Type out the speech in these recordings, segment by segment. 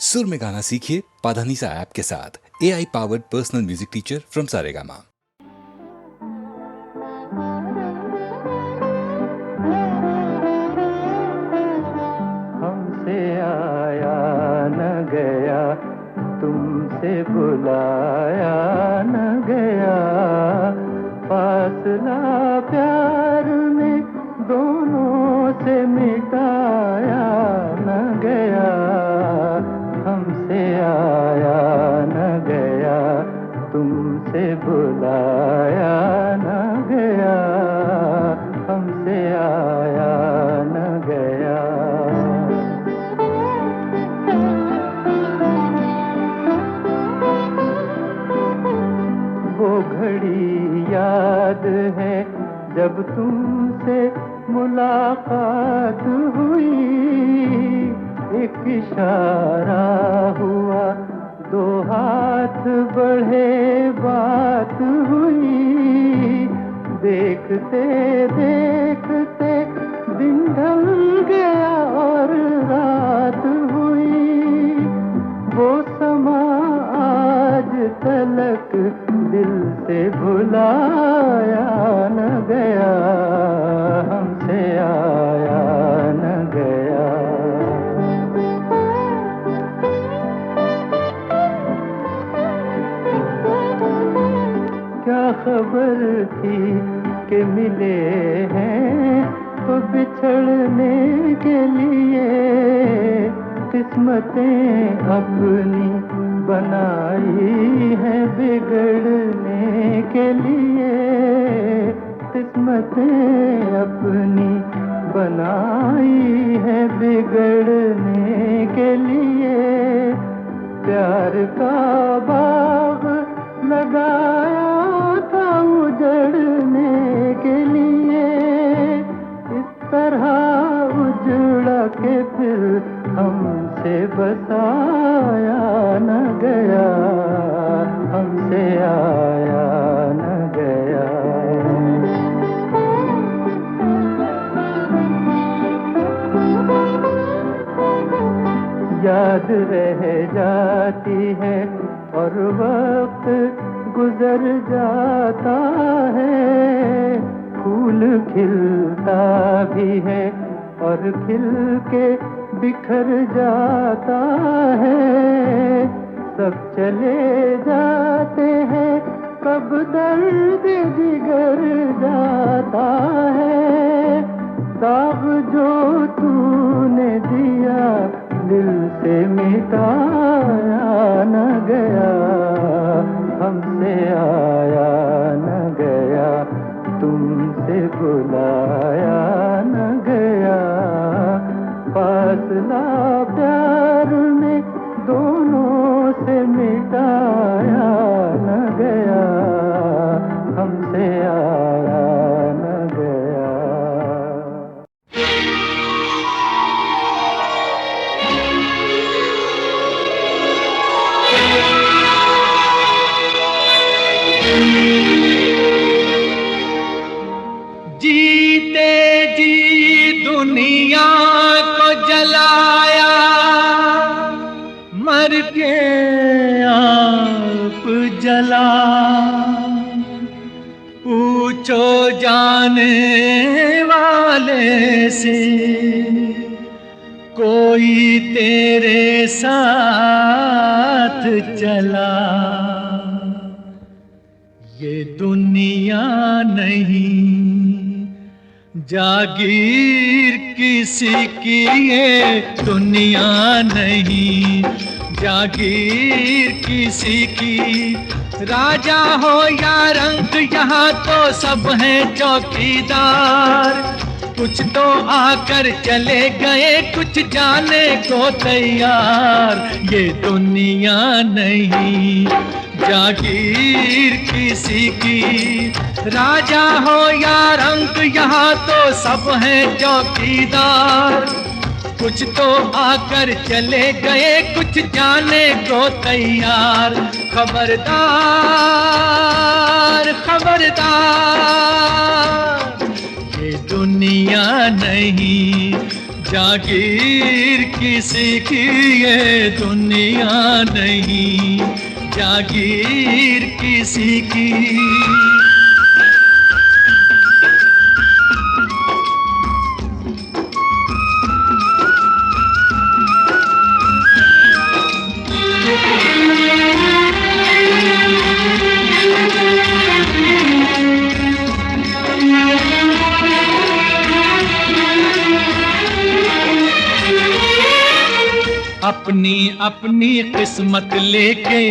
सुर में गाना सीखिए पाधानीसा ऐप के साथ। AI powered personal music teacher from Saregama. हमसे आया न गया, तुमसे बुलाया न गया, फासला प्यार में दोनों से मिटाया न गया। हमसे आया न गया, तुमसे बुलाया न गया, हमसे आया न गया। वो घड़ी याद है जब तुमसे मुलाकात हुई, एक इशारा हुआ, दो हाथ बढ़े, बात हुई। देखते देखते दिन ढल गया और रात हुई। वो समा आज तलक दिल से भुलाया न गया, हमसे आया न गया। क्या खबर थी कि मिले हैं तो बिछड़ने के लिए, किस्मतें अपनी बनाई है बिगड़ने के लिए, किस्मतें अपनी बनाई है बिगड़ने के लिए। प्यार का बाग लगाया था उजड़ने के लिए, इस तरह उजड़ा के फिर हमसे बसाया न गया, हमसे आया न गया। याद रह जाती है और वक्त गुजर जाता है, फूल खिलता भी है और खिल के बिखर जाता है। सब चले जाते हैं, कब दर्द जिगर जाता है। दाग जो तूने दिया दिल से मिटाया न गया, हमसे आया न गया, तुमसे बुलाया न गया। फासला प्यार में दोनों से मिटाया न गया, हमसे आया न गया। जीते जी दुनिया को जलाया, मर के आप जला। पूछो जाने वाले से, कोई तेरे साथ चला। ये दुनिया नहीं जागीर किसी की, ये दुनिया नहीं जागीर किसी की। राजा हो या रंक यहाँ तो सब हैं चौकीदार। कुछ तो आकर चले गए, कुछ जाने को तैयार। ये दुनिया नहीं जागीर किसी की। राजा हो या रंक यहाँ तो सब हैं चौकीदार। कुछ तो आकर चले गए, कुछ जाने को तैयार। खबरदार खबरदार, ये दुनिया नहीं जागीर किसी की ये दुनिया नहीं, जागीर किसी की। अपनी अपनी किस्मत लेके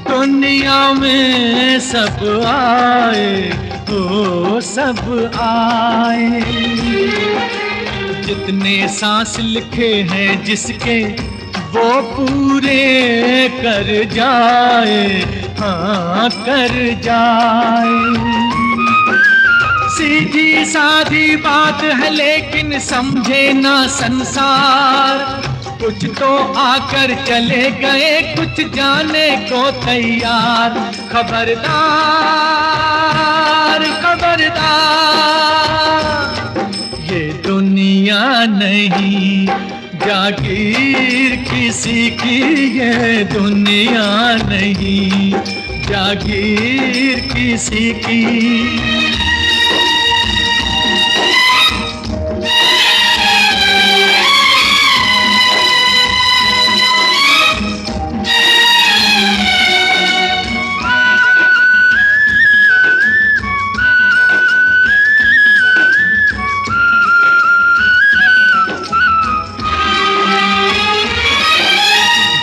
दुनिया में सब आए, ओ सब आए। जितने सांस लिखे हैं जिसके वो पूरे कर जाए, हाँ कर जाए। सीधी सादी बात है लेकिन समझे ना संसार, कुछ तो आकर चले गए कुछ जाने को तैयार। खबरदार खबरदार, ये दुनिया नहीं, जागीर किसी की ये दुनिया नहीं, जागीर किसी की।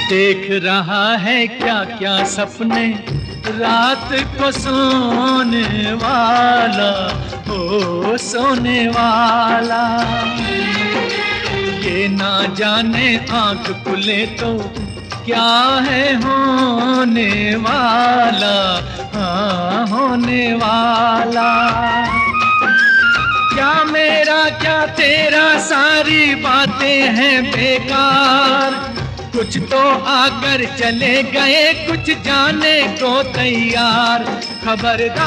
देख रहा है क्या क्या सपने रात को सोने वाला, ओ सोने वाला। ये ना जाने आंख खुले तो क्या है होने वाला, हाँ होने वाला। क्या मेरा क्या तेरा सारी बातें हैं बेकार, कुछ तो आकर चले गए कुछ जाने को तैयार। खबरदार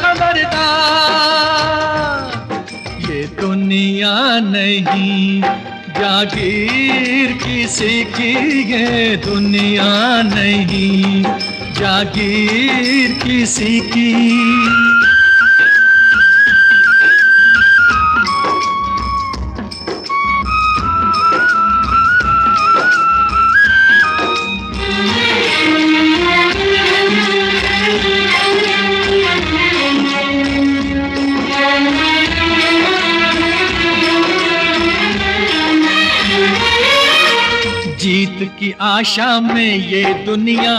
खबरदार, ये दुनिया नहीं, जागीर किसी की ये दुनिया नहीं, जागीर किसी की। जीत की आशा में ये दुनिया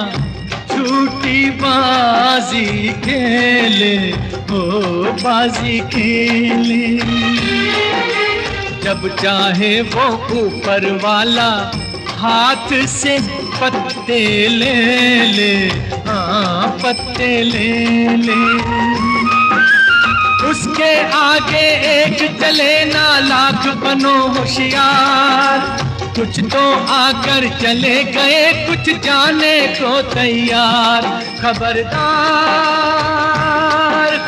झूठी बाजी खेले, ओ बाजी खेले। जब चाहे वो ऊपर वाला हाथ से पत्ते ले ले, हाँ पत्ते ले ले। उसके आगे एक चले ना लाख बनो होशियार, कुछ तो आकर चले गए कुछ जाने को तैयार। खबरदार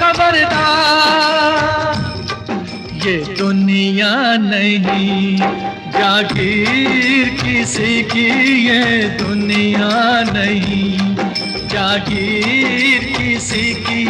खबरदार, ये दुनिया नहीं, जागीर किसी की ये दुनिया नहीं, जागीर किसी की।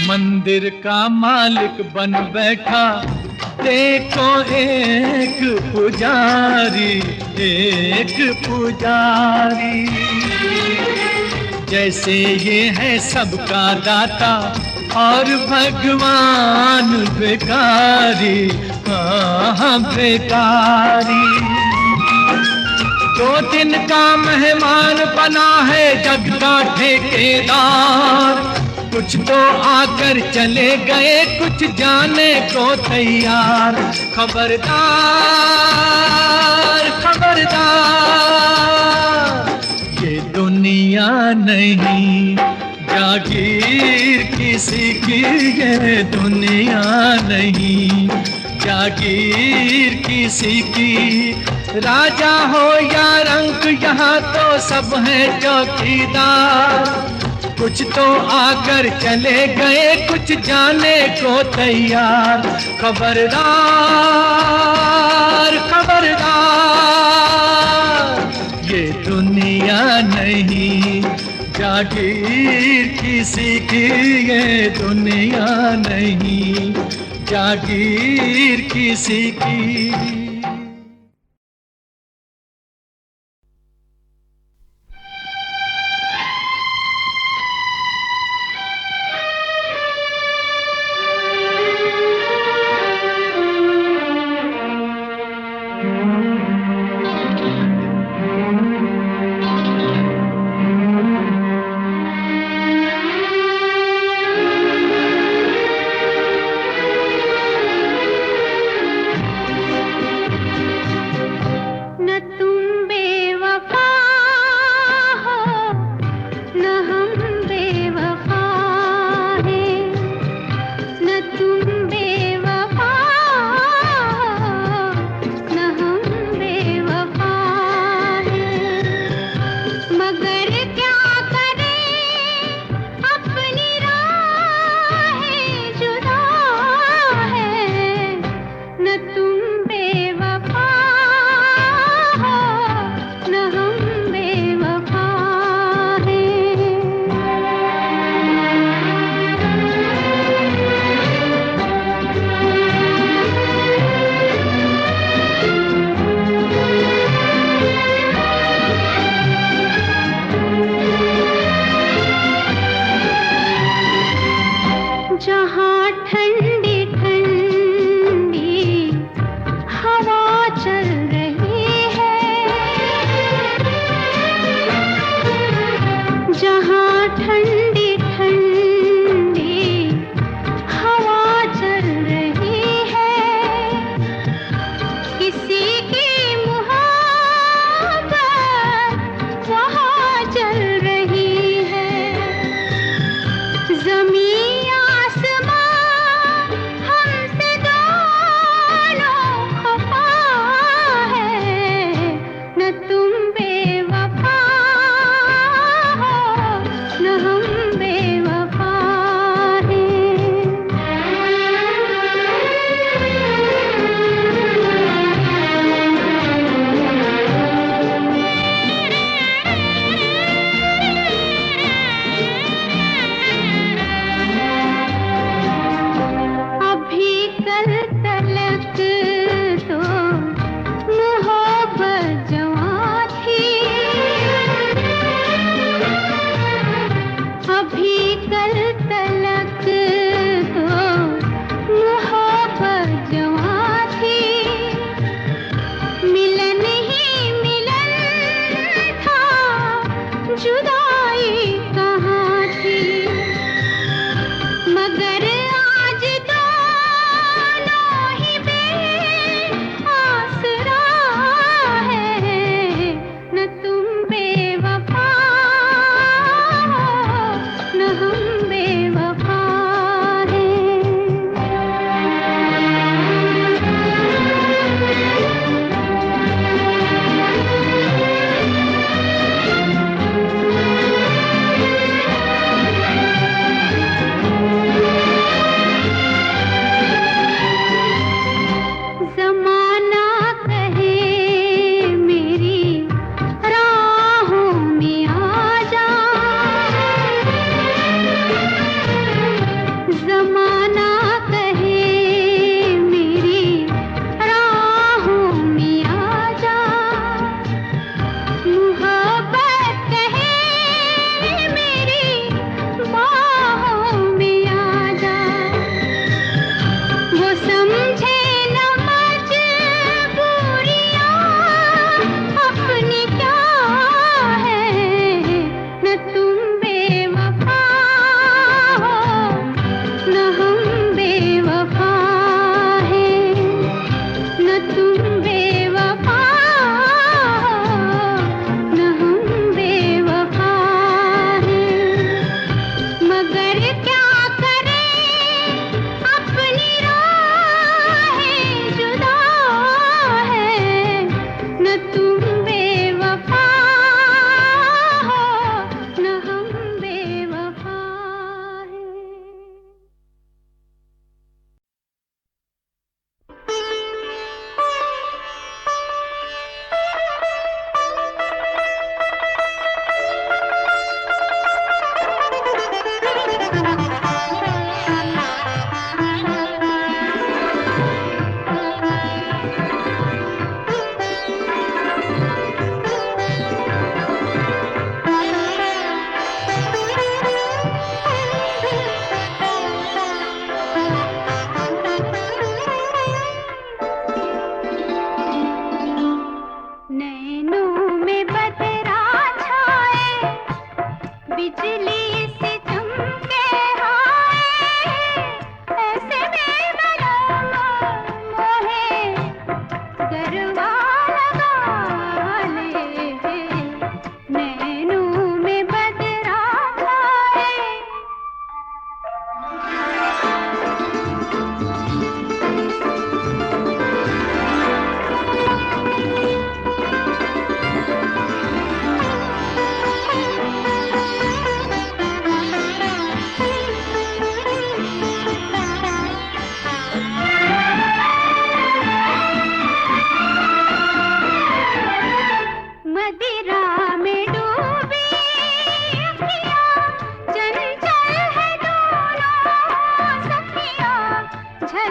मंदिर का मालिक बन बैठा देखो एक पुजारी, एक पुजारी। जैसे ये है सबका दाता और भगवान भिखारी, हाँ भिखारी। 2 दिन का मेहमान बना है जग का ठेकेदार, कुछ तो आकर चले गए कुछ जाने को तैयार। खबरदार खबरदार, ये दुनिया दुनिया नहीं, जागीर किसी की ये दुनिया नहीं, जागीर किसी की। राजा हो या रंक यहाँ तो सब हैं चौकीदार, कुछ तो आकर चले गए कुछ जाने को तैयार। खबरदार खबरदार ये दुनिया नहीं, जागीर किसी की ये दुनिया नहीं, जागीर किसी की।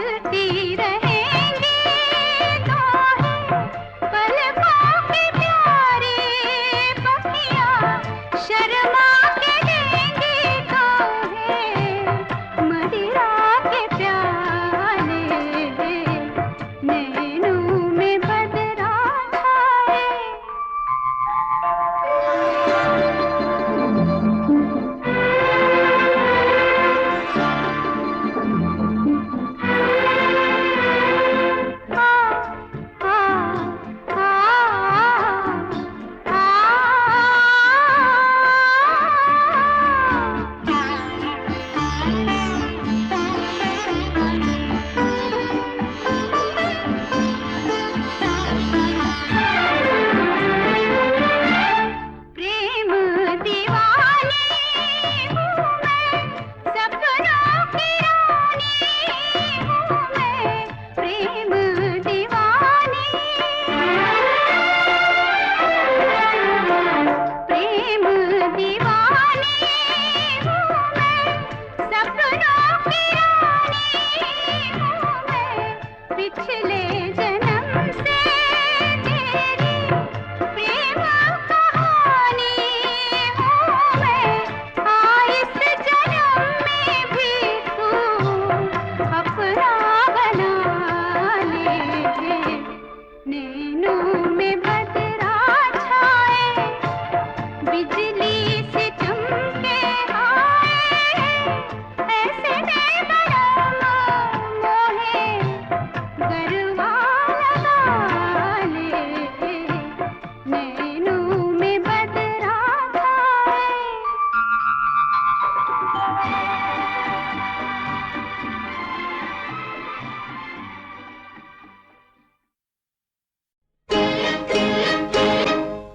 चलती रहेंगी दोहें, पलकों की प्यारी पखियाँ शर्मा के देंगी दोहें, मदिरा के प्याले नैनों में बदरा छाए। प्रेम दीवानी हूँ मैं, सपनों की रानी हूँ मैं, प्रेम दीवानी। प्रेम दीवानी हूँ मैं, सपनों की रानी हूँ मैं, पिछले जन्म से तेरी प्रेम कहानी हूँ मैं, इस जन्म में भी तू अपना बना ले, नैनों में बदरा छाए, बिजली से चमके आए, ऐसे में बरम मोहे गरबा लगा ले, नैनों में बदरा छाए।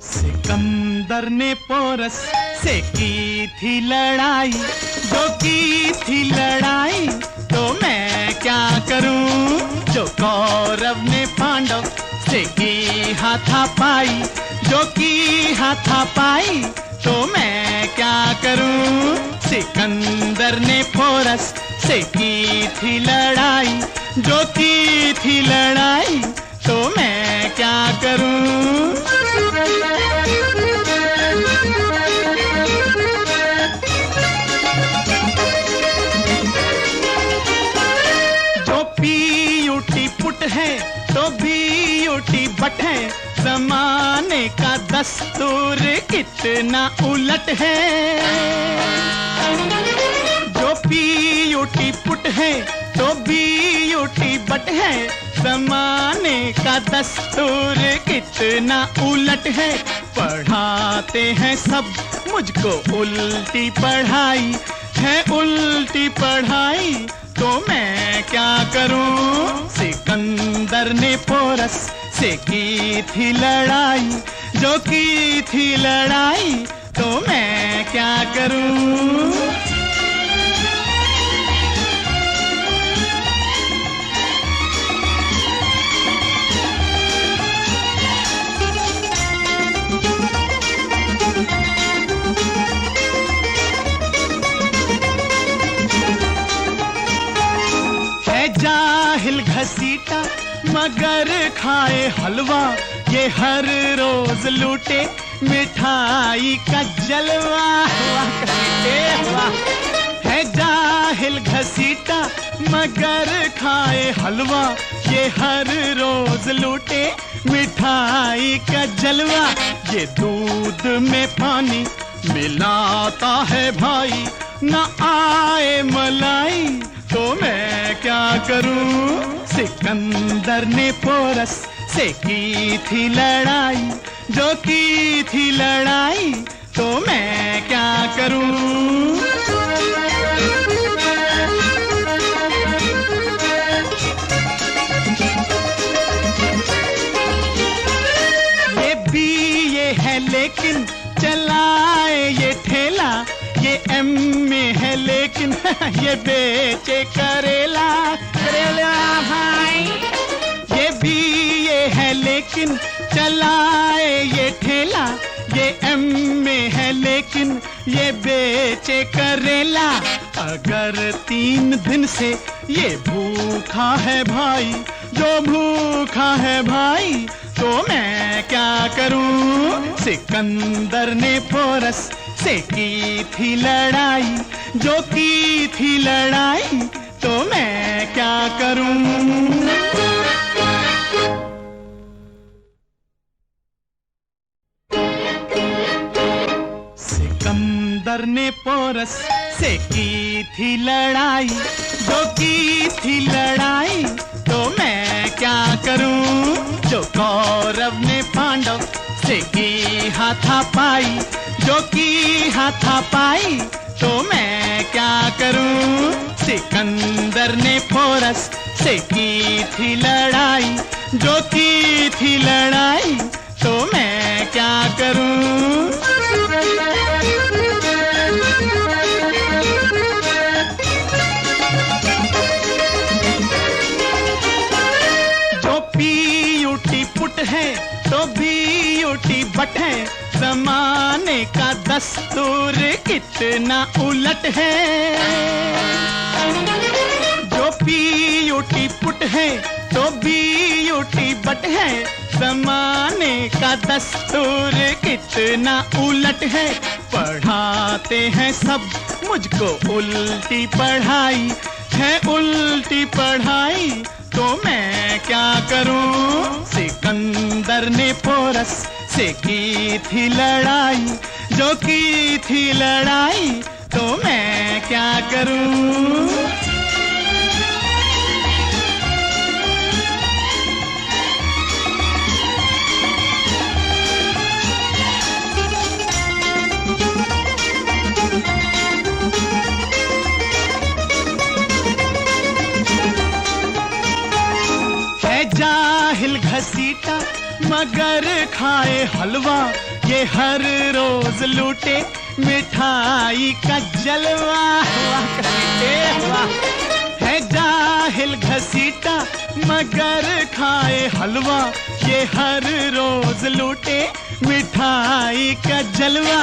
सिकंदर ने पोरस से की थी लड़ाई, जो की थी लड़ाई तो मैं क्या करूं, जो कौरव ने पांडव से की हाथापाई, जो की हाथापाई तो मैं क्या करूं। सिकंदर ने पोरस से की थी लड़ाई, जो की थी लड़ाई तो मैं क्या करूं। जो पीयूटी पुट है तो बीयूटी बट है, जमाने का दस्तूर कितना उलट है। जो पीयूटी पुट है तो बीयूटी बट है, जमाने का दस्तूर कितना उलट है। पढ़ाते हैं सब मुझको उल्टी पढ़ाई, है उल्टी पढ़ाई तो मैं क्या करूं। सिकंदर ने पोरस से की थी लड़ाई, जो की थी लड़ाई तो मैं क्या करूं। जाहिल घसीटा मगर खाए हलवा, ये हर रोज लूटे मिठाई का जलवा। है जाहिल घसीटा मगर खाए हलवा, ये हर रोज लूटे मिठाई का जलवा। ये दूध में पानी मिलाता है भाई, न आए मलाई तो मैं क्या करूं। सिकंदर ने पोरस से की थी लड़ाई, जो की थी लड़ाई तो मैं क्या करूं। ये भी ये है लेकिन चलाए ये ठेला, ये एम में है लेकिन ये बेचे करेला। करेला भाई ये भी ये है लेकिन चलाए ये ठेला, ये एम में है लेकिन ये बेचे करेला। अगर 3 दिन से ये भूखा है भाई, जो भूखा है भाई, तो मैं क्या करूं? सिकंदर ने पोरस से की थी लड़ाई, जो की थी लड़ाई, तो मैं क्या करूं? सिकंदर ने पोरस से की थी लड़ाई, जो की थी लड़ाई, तो मैं क्या करूं? जो कौरव ने पांडव से की हाथापाई, जो की हाथापाई, तो मैं क्या करूं? सिकंदर ने पोरस से की थी लड़ाई, जो की थी लड़ाई, तो मैं क्या करूं? जो पीयूटी पुट है तो बीयूटी बट है, जमाने का दस्तूर कितना उलट है। जो पीयूटी पुट है तो बीयूटी बट है, जमाने का दस्तूर कितना उलट है। पढ़ाते हैं सब मुझको उल्टी पढ़ाई, है उल्टी पढ़ाई, तो मैं क्या करूं? सिकंदर ने पोरस से की थी लड़ाई, जो की थी लड़ाई, तो मैं क्या करूं? जाहिल घसीटा मगर खाए हलवा, ये हर रोज लूटे मिठाई का जलवा। है जाहिल घसीटा मगर खाए हलवा, ये हर रोज लूटे मिठाई का जलवा।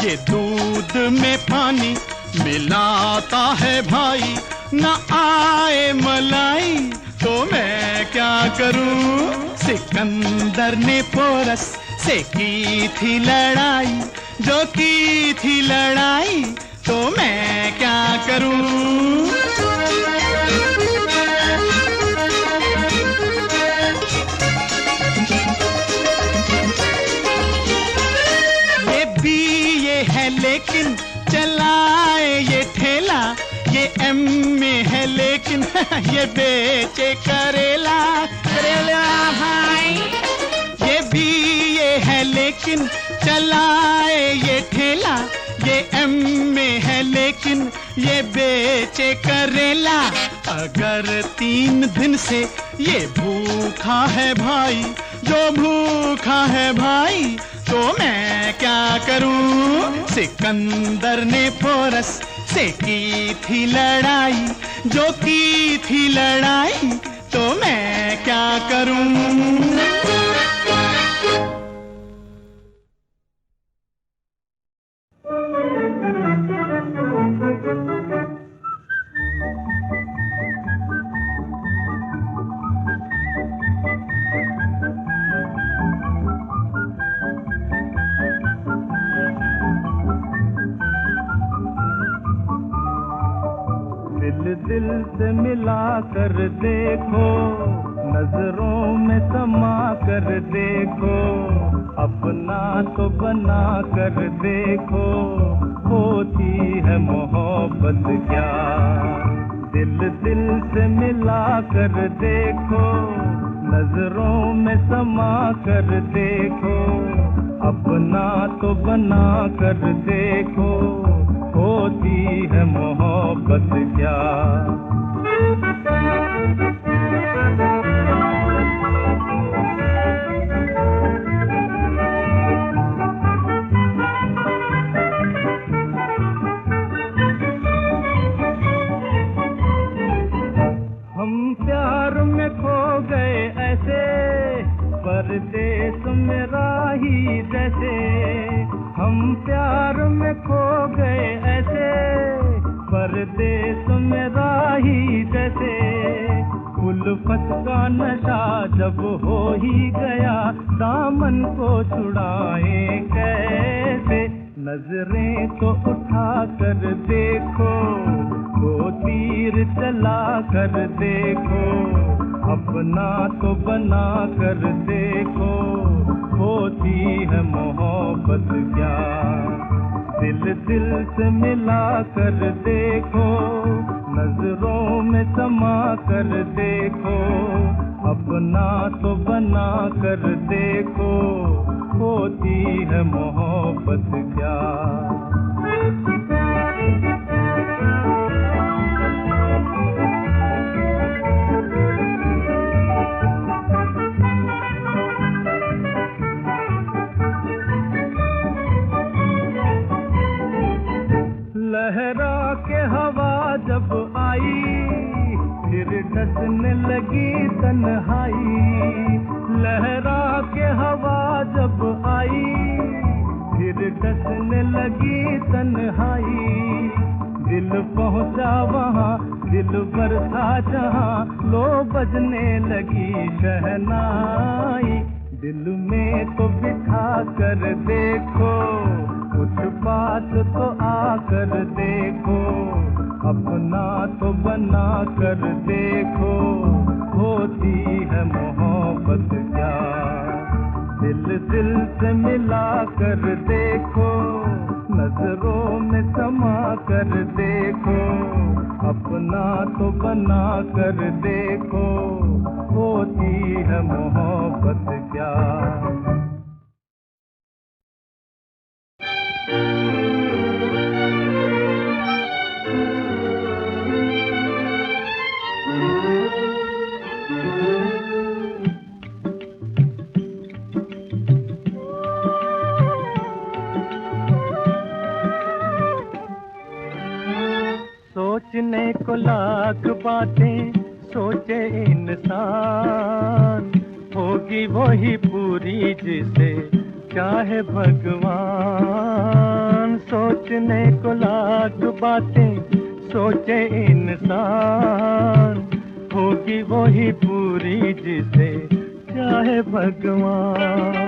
ये दूध में पानी मिलाता है भाई, न आए मलाई, तो मैं क्या करूं? सिकंदर ने पोरस से की थी लड़ाई, जो की थी लड़ाई, तो मैं क्या करूं? ये भी ये है लेकिन चलाए ये ठेला, ये एम में है लेकिन ये बेचे करेला। करेला भाई, ये भी ये है लेकिन चलाए ये ठेला, ये एम में है लेकिन ये बेचे करेला। अगर 3 दिन से ये भूखा है भाई, जो भूखा है भाई, तो मैं क्या करूं? सिकंदर ने पोरस से की थी लड़ाई, जो की थी लड़ाई, तो मैं क्या करूं? दिल से मिला कर देखो, नजरों में समा कर देखो, अपना तो बना कर देखो, होती है मोहब्बत क्या। दिल दिल से मिला कर देखो, नजरों में समा कर देखो, अपना तो बना कर देखो, होती है मोहब्बत क्या। हम प्यार में खो गए ऐसे, परदेस में राही जैसे। हम प्यार में खो गए उल्फत का नशा जब हो ही गया, दामन को छुड़ाए कैसे। नजरें तो उठा कर देखो, वो तीर चला कर देखो, अपना तो बना कर देखो, होती है मोहब्बत क्या। दिल दिल से मिला कर देखो, नजरों में समा कर देखो, अपना तो बना कर देखो, होती है मोहब्बत क्या। लहरा के हवा जब आई, फिर डसने लगी तन्हाई। लहरा के हवा जब आई, फिर डसने लगी तन्हाई। दिल पहुंचा वहाँ, दिल भर था जहाँ, लो बजने लगी शहनाई। दिल में तो बिठा कर देखो, कुछ बात तो आकर देखो, अपना तो बना कर देखो, होती है मोहब्बत क्या। दिल दिल से मिला कर देखो, नजरों में समा कर देखो, अपना तो बना कर देखो, होती है मोहब्बत क्या। सोचने को लाख बातें सोचे इंसान, होगी वही पूरी जिसे चाहे भगवान। सोचने को लाख बातें सोचे इंसान, होगी वही पूरी जिसे चाहे भगवान।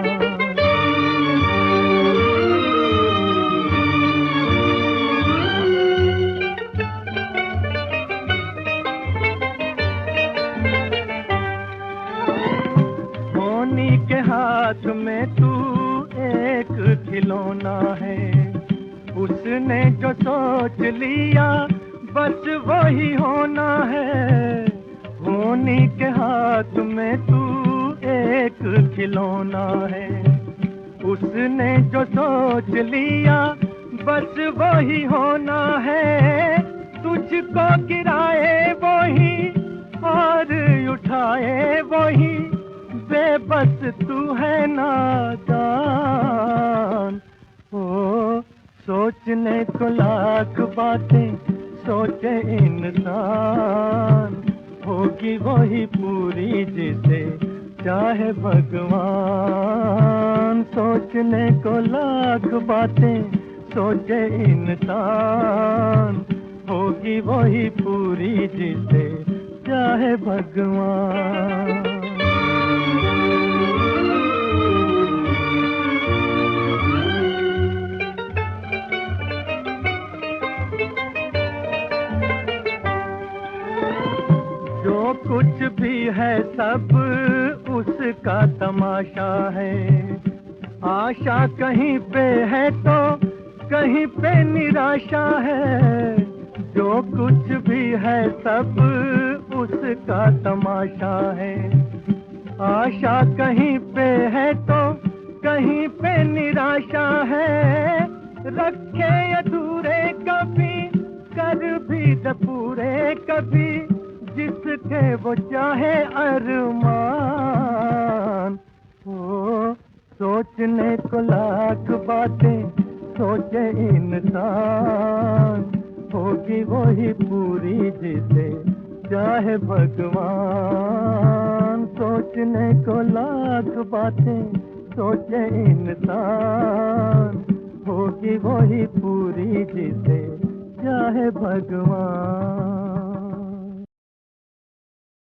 के हाथ में तू एक खिलौना है, उसने जो सोच लिया बस वही होना है। होनी के हाथ में तू एक खिलौना है, उसने जो सोच लिया बस वही होना है। तुझको गिराए वही और उठाए वही, बेबस तू है नादान। ओ सोचने को लाख बातें सोचे इंसान, होगी वही पूरी जिसे चाहे भगवान। सोचने को लाख बातें सोचे इंसान, होगी वही पूरी जिसे चाहे भगवान। कुछ भी है सब उसका तमाशा है, आशा कहीं पे है तो कहीं पे निराशा है। जो कुछ भी है सब उसका तमाशा है, आशा कहीं पे है तो कहीं पे निराशा है। रखे अधूरे कभी कर भी दे पूरे, कभी जिसके वो चाहे अरमान। ओ सोचने को लाख बातें सोचे इंसान, होगी वही पूरी जिसे चाहे भगवान। सोचने को लाख बातें सोचे इंसान, होगी वही पूरी जिसे चाहे भगवान।